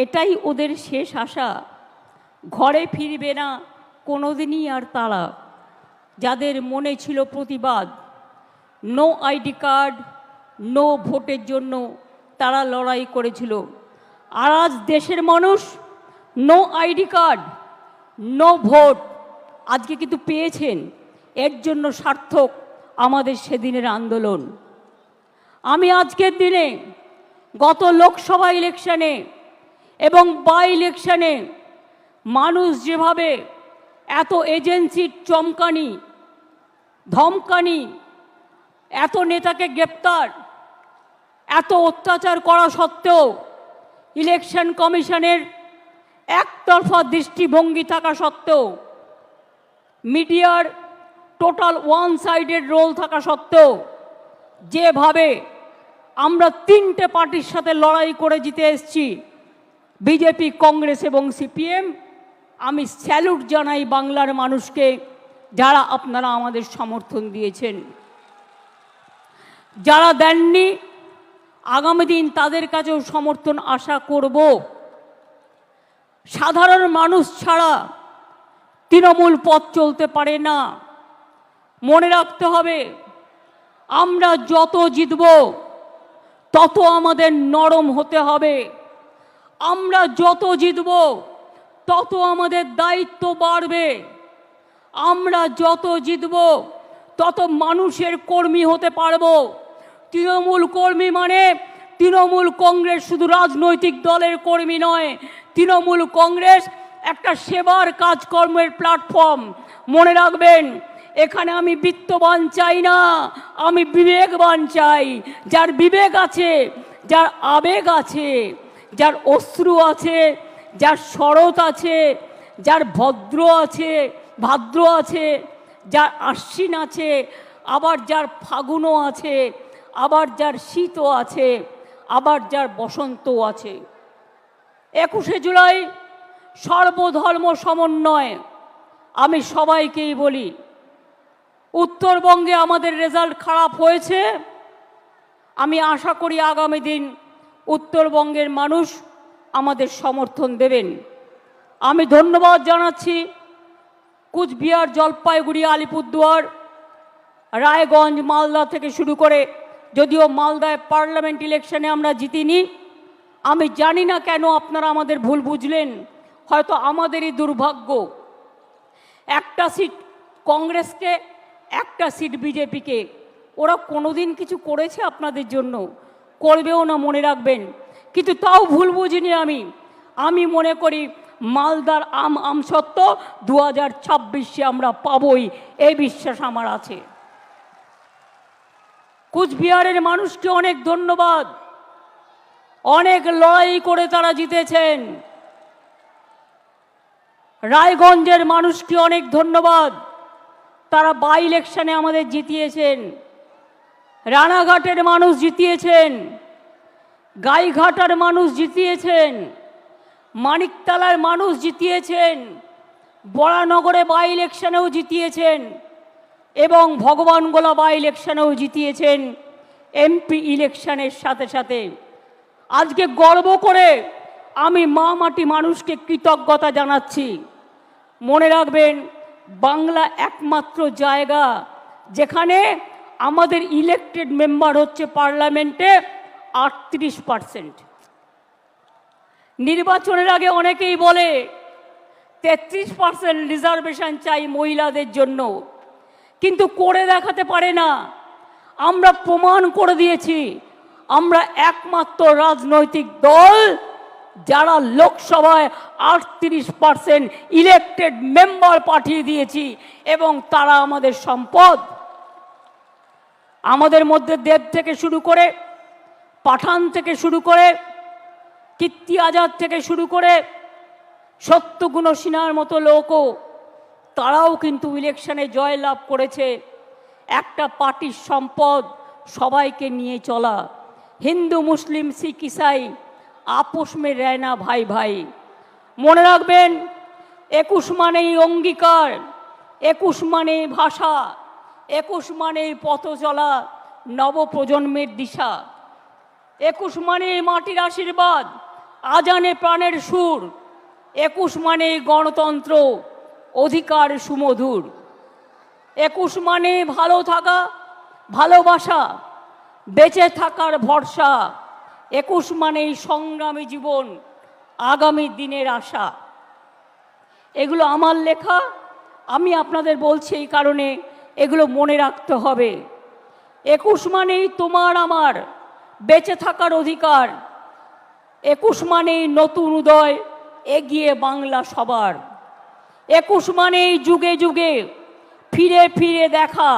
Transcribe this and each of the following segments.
এটাই ওদের শেষ আশা। ঘরে ফিরবে না কোনোদিনই আর তারা, যাদের মনে ছিল প্রতিবাদ। নো আইডি কার্ড, নো ভোটের জন্য তারা লড়াই করেছিল। আর আজ দেশের মানুষ no ID card, no vote আজকে কিন্তু পেয়েছেন। এর জন্য সার্থক আমাদের সেদিনের আন্দোলন। আমি আজকের দিনে গত লোকসভা ইলেকশনে এবং বাই ইলেকশনে মানুষ যেভাবে এত এজেন্সির চমকানি, ধমকানি, এত নেতাকে গ্রেপ্তার, এত অত্যাচার করা সত্ত্বেও ইলেকশন কমিশনের একতরফা দৃষ্টিভঙ্গি থাকা সত্ত্বেও, মিডিয়ার টোটাল ওয়ান সাইডেড রোল থাকা সত্ত্বেও যেভাবে আমরা তিনটে পার্টির সাথে লড়াই করে জিতে এসেছি, বিজেপি, কংগ্রেস এবং সিপিএম, আমি স্যালুট জানাই বাংলার মানুষকে, যারা আপনারা আমাদের সমর্থন দিয়েছেন। যারা দেননি আগামী দিন তাদের কাছেও সমর্থন আশা করব। সাধারণ মানুষ ছাড়া তৃণমূল পথ চলতে পারে না। মনে রাখতে হবে, আমরা যত জিতব তত আমাদের নরম হতে হবে। আমরা যত জিতব তত আমাদের দায়িত্ব বাড়বে। আমরা যত জিতব তত মানুষের কর্মী হতে পারবো। তৃণমূল কর্মী মানে তৃণমূল কংগ্রেস শুধু রাজনৈতিক দলের কর্মী নয়। তৃণমূল কংগ্রেস একটা সেবার কাজকর্মের প্ল্যাটফর্ম। মনে রাখবেন, এখানে আমি বিত্তবান চাই না, আমি বিবেকবান চাই। যার বিবেক আছে, যার আবেগ আছে, যার অশ্রু আছে, যার শরৎ আছে, যার ভাদ্র আছে, যার আশ্বিন আছে, আবার যার ফাগুনও আছে, আবার যার শীতও আছে, আবার যার বসন্তও আছে। 21শে জুলাই সর্বধর্ম সমন্বয়। আমি সবাইকেই বলি, উত্তরবঙ্গে আমাদের রেজাল্ট খারাপ হয়েছে। আমি আশা করি আগামী দিন উত্তরবঙ্গের মানুষ আমাদের সমর্থন দেবেন। আমি ধন্যবাদ জানাচ্ছি কুচবিহার, জলপাইগুড়ি, আলিপুরদুয়ার, রায়গঞ্জ, মালদা থেকে শুরু করে, যদিও মালদায় পার্লামেন্ট ইলেকশনে আমরা জিতিনি। আমি জানি না কেন আপনারা আমাদের ভুল বুঝলেন, হয়তো আমাদেরই দুর্ভাগ্য। একটা সিট কংগ্রেসকে, একটা সিট বিজেপিকে। ওরা কোনোদিন কিছু করেছে আপনাদের জন্য? করবেও না, মনে রাখবেন। কিন্তু তাও ভুল বুঝিনি আমি মনে করি মালদার আমসত্ত্ব 2026-এ আমরা পাবই, এই বিশ্বাস আমার আছে। কুচবিহারের মানুষকে অনেক ধন্যবাদ। অনেক লড়াই করে তারা জিতেছেন। রায়গঞ্জের মানুষকে অনেক ধন্যবাদ, তারা বাই ইলেকশনে আমাদের জিতিয়েছেন। রানাঘাটের মানুষ জিতিয়েছেন, গাইঘাটার মানুষ জিতিয়েছেন, মানিকতলার মানুষ জিতিয়েছেন, বরানগরে বাই ইলেকশনেও জিতিয়েছেন এবং ভগবানগোলা বাই ইলেকশনেও জিতিয়েছেন। এমপি ইলেকশনের সাথে সাথে আজকে গর্ব করে আমি মা মাটি মানুষকে কৃতজ্ঞতা জানাচ্ছি। মনে রাখবেন, বাংলা একমাত্র জায়গা যেখানে আমাদের ইলেক্টেড মেম্বার হচ্ছে পার্লামেন্টে 38%। নির্বাচনের আগে অনেকেই বলে 33% রিজার্ভেশন চাই মহিলাদের জন্য, কিন্তু করে দেখাতে পারে না। আমরা প্রমাণ করে দিয়েছি আমরা একমাত্র রাজনৈতিক দল যারা লোকসভায় 38% ইলেক্টেড মেম্বার পাঠিয়ে দিয়েছি এবং তারা আমাদের সম্পদ। আমাদের মধ্যে দেব থেকে শুরু করে, পাঠান থেকে শুরু করে, কীর্তি আজাদ থেকে শুরু করে, সত্যগুণ সিনহার মতো লোকও, তারাও কিন্তু ইলেকশনে জয়লাভ করেছে। একটা পার্টির সম্পদ সবাইকে নিয়ে চলা। হিন্দু, মুসলিম, শিখ, ইসাই আপোষ মে রহনা ভাই ভাই। মনে রাখবেন, 21 মানেই অঙ্গীকার, 21 মানেই ভাষা, 21 মানেই পথ চলা নবপ্রজন্মের দিশা, 21 মানেই মাটির আশীর্বাদ, আজানে প্রাণের সুর, 21 মানে গণতন্ত্র, অধিকার সুমধুর। 21 মানে ভালো থাকা, ভালোবাসা, বেঁচে থাকার ভরসা। 21 মানেই সংগ্রামী জীবন, আগামী দিনের আশা। এগুলো আমার লেখা, আমি আপনাদের বলছি এই কারণে এগুলো মনে রাখতে হবে। 21 মানেই তোমার আমার বেঁচে থাকার অধিকার। 21 মানেই নতুন উদয়, এগিয়ে বাংলা সবার। 21 মানেই যুগে যুগে ফিরে ফিরে দেখা।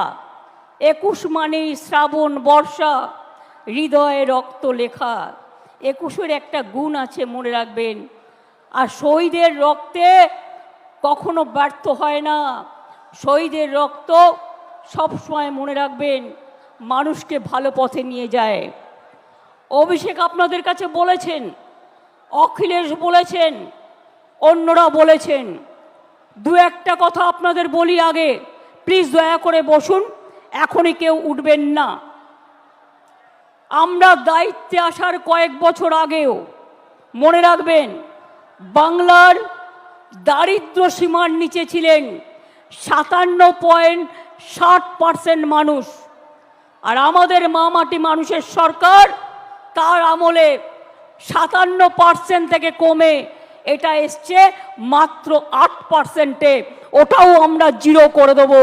21 মানেই শ্রাবণ বর্ষা, হৃদয়ে রক্ত লেখা। 21-এর একটা গুণ আছে, মনে রাখবেন। আর শহীদের রক্তে কখনো ব্যর্থ হয় না। শহীদের রক্ত সবসময় মনে রাখবেন মানুষকে ভালো পথে নিয়ে যায়। অভিষেক আপনাদের কাছে বলেছেন, অখিলেশ বলেছেন, অন্যরা বলেছেন। দু একটা কথা আপনাদের বলি আগে, প্লিজ দয়া করে বসুন, এখনই কেউ উঠবেন না। আমরা দায়িত্বে আসার কয়েক বছর আগেও মনে রাখবেন বাংলার দারিদ্র্য সীমার নিচে ছিলেন 57.60% মানুষ। আর আমাদের মামাটি মানুষের সরকার তার আমলে 57% থেকে কমে এটা এসছে মাত্র 8%-এ। ওটাও আমরা জিরো করে দেবো।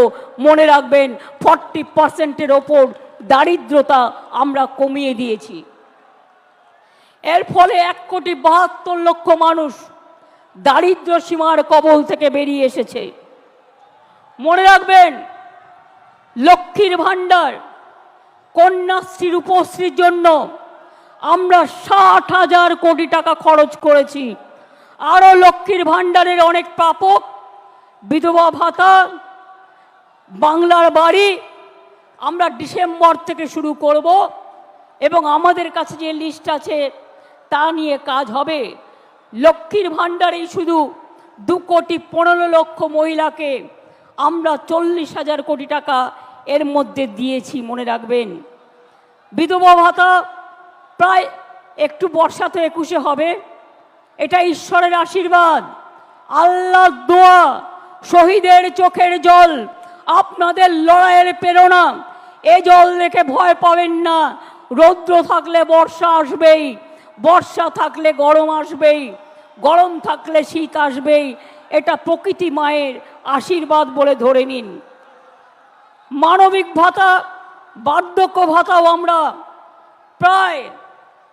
মনে রাখবেন 40%-এর ওপর দারিদ্রতা আমরা কমিয়ে দিয়েছি। এর ফলে 1,72,00,000 মানুষ দারিদ্র সীমার কবল থেকে বেরিয়ে এসেছে। মনে রাখবেন লক্ষ্মীর ভাণ্ডার, কন্যাশ্রী, রূপশ্রীর জন্য আমরা 60,000 কোটি টাকা খরচ করেছি। আরও লক্ষ্মীর ভাণ্ডারের অনেক প্রাপক, বিধবা ভাতা, বাংলার বাড়ি আমরা ডিসেম্বর থেকে শুরু করব এবং আমাদের কাছে যে লিস্ট আছে তা নিয়ে কাজ হবে। লক্ষ্মীর ভাণ্ডারেই শুধু 2,15,00,000 মহিলাকে আমরা 40,000 কোটি টাকা এর মধ্যে দিয়েছি, মনে রাখবেন। বিধবা ভাতা প্রায় একটু বর্ষা তো 21-এ হবে, এটা ঈশ্বরের আশীর্বাদ, আল্লাহর দোয়া, শহীদের চোখের জল, আপনাদের লড়াইয়ের প্রেরণা। এ জল দেখে ভয় পাবেন না। রৌদ্র থাকলে বর্ষা আসবেই, বর্ষা থাকলে গরম আসবেই, গরম থাকলে শীত আসবেই। এটা প্রকৃতি মায়ের আশীর্বাদ বলে ধরে নিন। মানবিক ভাতা, বার্ধক্য ভাতাও আমরা প্রায়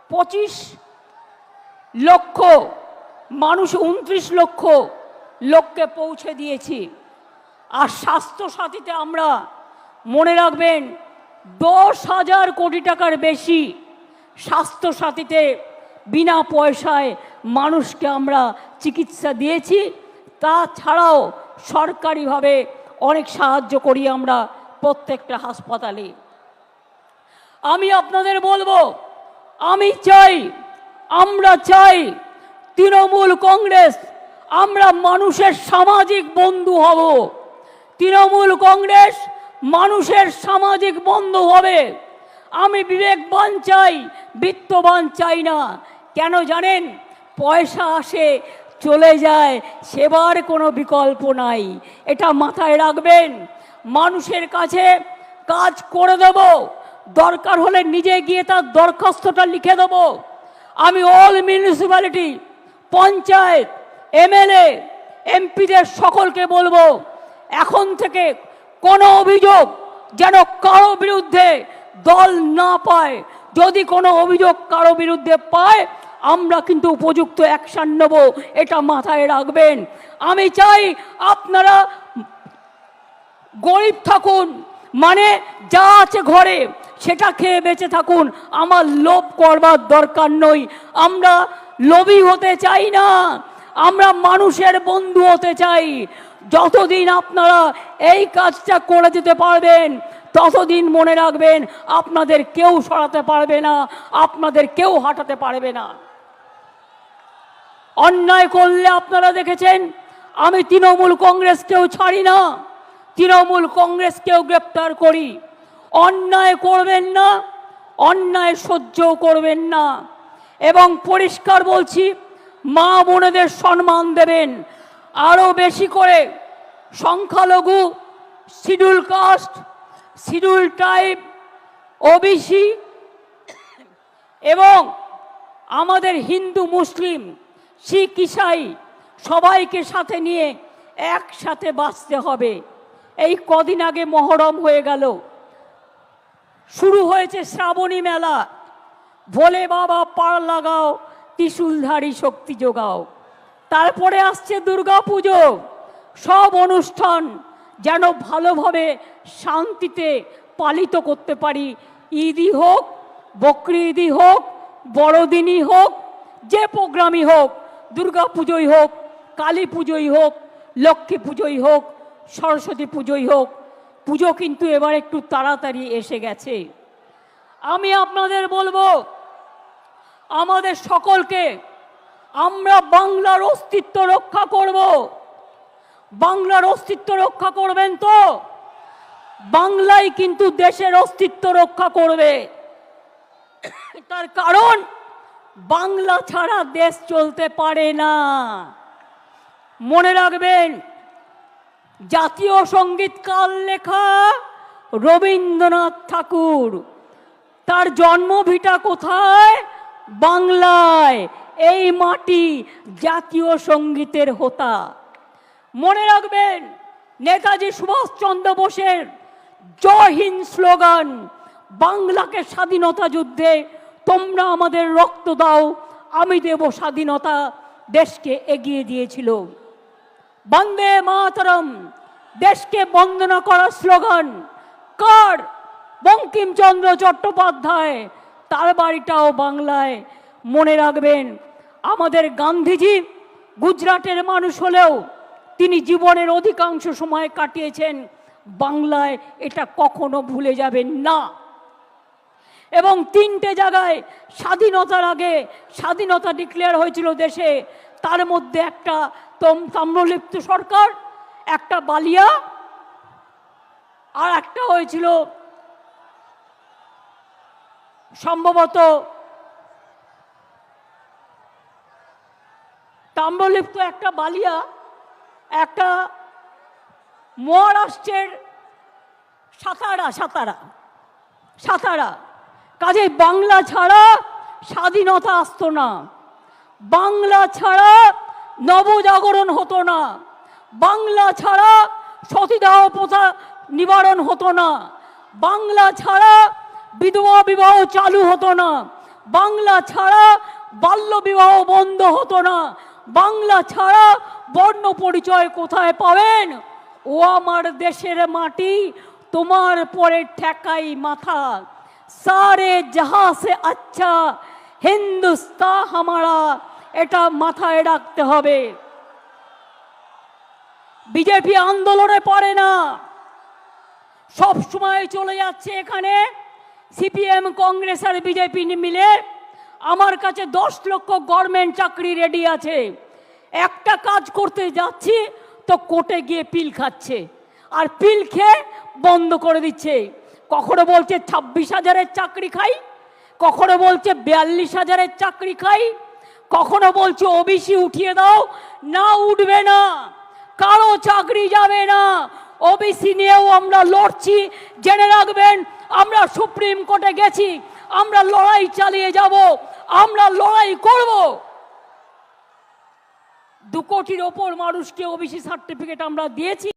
25 লক্ষ মানুষ, 29 লক্ষ লোককে পৌঁছে দিয়েছি। আর স্বাস্থ্য সাথীতে আমরা মনে রাখবেন 10,000 কোটি টাকার বেশি স্বাস্থ্য সাথীতে বিনা পয়সায় মানুষকে আমরা চিকিৎসা দিয়েছি। তাছাড়াও সরকারিভাবে অনেক সাহায্য করি আমরা প্রত্যেকটা হাসপাতালে। আমি আপনাদের বলবো, আমি চাই, আমরা চাই তৃণমূল কংগ্রেস আমরা মানুষের সামাজিক বন্ধু হব। তৃণমূল কংগ্রেস মানুষের সামাজিক বন্ধু হবে। আমি বিবেকবান চাই, বিত্তবান চাই না। কেন জানেন? পয়সা আসে চলে যায়, সেবার কোনো বিকল্প নাই। এটা মাথায় রাখবেন। মানুষের কাছে কাজ করে দেব, দরকার হলে নিজে গিয়ে তার দরখাস্তটা লিখে দেব। আমি অল মিউনিসিপ্যালিটি, পঞ্চায়েত, এমএলএ, এমপিদের সকলকে বলবো, এখন থেকে কোনো অভিযোগ যেন কারো বিরুদ্ধে দল না পায়। যদি কোনো অভিযোগ কারো বিরুদ্ধে পায়, আমরা কিন্তু উপযুক্ত অ্যাকশন নেব, এটা মাথায় রাখবেন। আমি চাই আপনারা গরিব থাকুন, মানে যা আছে ঘরে সেটা খেয়ে বেঁচে থাকুন। আমার লোভ করবার দরকার নই। আমরা লোভী হতে চাই না, আমরা মানুষের বন্ধু হতে চাই। যতদিন আপনারা এই কাজটা করে যেতে পারবেন, ততদিন মনে রাখবেন আপনাদের কেউ সরাতে পারবে না, আপনাদের কেউ হাঁটাতে পারবে না। অন্যায় করলে আপনারা দেখেছেন আমি তৃণমূল কংগ্রেসকেও ছাড়ি না, তৃণমূল কংগ্রেসকেও গ্রেপ্তার করি। অন্যায় করবেন না, অন্যায় সহ্য করবেন না। এবং পরিষ্কার বলছি, মা বোনেদের সম্মান দেবেন। আরও বেশি করে সংখ্যালঘু, schedule caste, schedule tribe, OBC এবং আমাদের হিন্দু, মুসলিম, শিখ, ইসাই সবাইকে সাথে নিয়ে একসাথে বাঁচতে হবে। এই কদিন আগে মহরম হয়ে গেল, শুরু হয়েছে শ্রাবণী মেলা। ভোলে বাবা পার লাগাও, ত্রিশূলধারী শক্তি যোগাও। তারপরে আসছে দুর্গা পুজো। সব অনুষ্ঠান যেন ভালোভাবে শান্তিতে পালিত করতে পারি। ঈদই হোক, বকরি ঈদই হোক, বড়দিনই হোক, যে প্রোগ্রামই হোক, দুর্গা পুজোই হোক, কালী পুজোই হোক, লক্ষ্মী পুজোই হোক, সরস্বতী পুজোই হোক, পুজো কিন্তু এবার একটু তাড়াতাড়ি এসে গেছে। আমি আপনাদের বলবো, আমাদের সকলকে, আমরা বাংলার অস্তিত্ব রক্ষা করব। বাংলার অস্তিত্ব রক্ষা করবেন তো? বাংলাই কিন্তু দেশের অস্তিত্ব রক্ষা করবে। তার কারণ বাংলা ছাড়া দেশ চলতে পারে না। মনে রাখবেন, জাতীয় সঙ্গীত কার লেখা? রবীন্দ্রনাথ ঠাকুর। তার জন্মভিটা কোথায়? বাংলায়। এই মাটি জাতীয় সঙ্গীতের হোতা। মনে রাখবেন, নেতাজি সুভাষচন্দ্র বোসের জয় হিন্দ স্লোগান বাংলাকে স্বাধীনতা যুদ্ধে তোমরা আমাদের রক্ত দাও, আমি দেব স্বাধীনতা, দেশকে এগিয়ে দিয়েছিল। বন্দে মাতরম, দেশকে বন্দনা করার স্লোগান কার? বঙ্কিমচন্দ্র চট্টোপাধ্যায়। তার বাড়িটাও বাংলায়। মনে রাখবেন, আমাদের গান্ধীজি গুজরাটের মানুষ হলেও তিনি জীবনের অধিকাংশ সময় কাটিয়েছেন বাংলায়। এটা কখনো ভুলে যাবেন না। এবং 3টে জায়গায় স্বাধীনতার আগে স্বাধীনতা ডিক্লেয়ার হয়েছিল দেশে। তার মধ্যে একটা তাম্রলিপ্ত সরকার, একটা বালিয়া, আর একটা হয়েছিল সম্ভবত তাম্রলিপ্ত, একটা বালিয়া, একটা মহারাষ্ট্রের সাতারা। কাজে বাংলা ছাড়া স্বাধীনতা আসতো না, বাংলা ছাড়া নবজাগরণ হতো না, বাংলা ছাড়া সতীদাহ প্রথা নিবারণ হতো না, বাংলা ছাড়া বিধবা বিবাহ চালু হতো না, বাংলা ছাড়া বাল্য বিবাহ বন্ধ হতো না, বাংলা ছাড়া বর্ণ পরিচয় কোথায় পাবেন? ও আমার দেশের মাটি, তোমার পরে ঠেকাই মাথা। সারে জাহাঁ সে আচ্ছা হিন্দুস্তান হামারা, এটা মাথায় রাখতে হবে। বিজেপি আন্দোলনে পড়ে না, সব সময় চলে যাচ্ছে এখানে সিপিএম, কংগ্রেস আর বিজেপি মিলে। আমার কাছে 10 লক্ষ গভর্নমেন্ট চাকরি রেডি আছে। একটা কাজ করতে যাচ্ছি তো কোর্টে গিয়ে পিল খাচ্ছে, আর পিল খেয়ে বন্ধ করে দিচ্ছে। কখনো বলছে 26,000-এর চাকরি খাই, কখনো বলছে 42,000-এর চাকরি খাই, কখনো বলছে ওবিসি উঠিয়ে দাও। না, উঠবে না, কারো চাকরি যাবে না। ওবিসি নিয়েও আমরা লড়ছি। জেনে রাখবেন, আমরা সুপ্রিম কোর্টে গেছি, আমরা লড়াই চালিয়ে যাব, আমরা লড়াই করব। 2 কোটির ওপর মানুষকে ওবিসি সার্টিফিকেট আমরা দিয়েছি।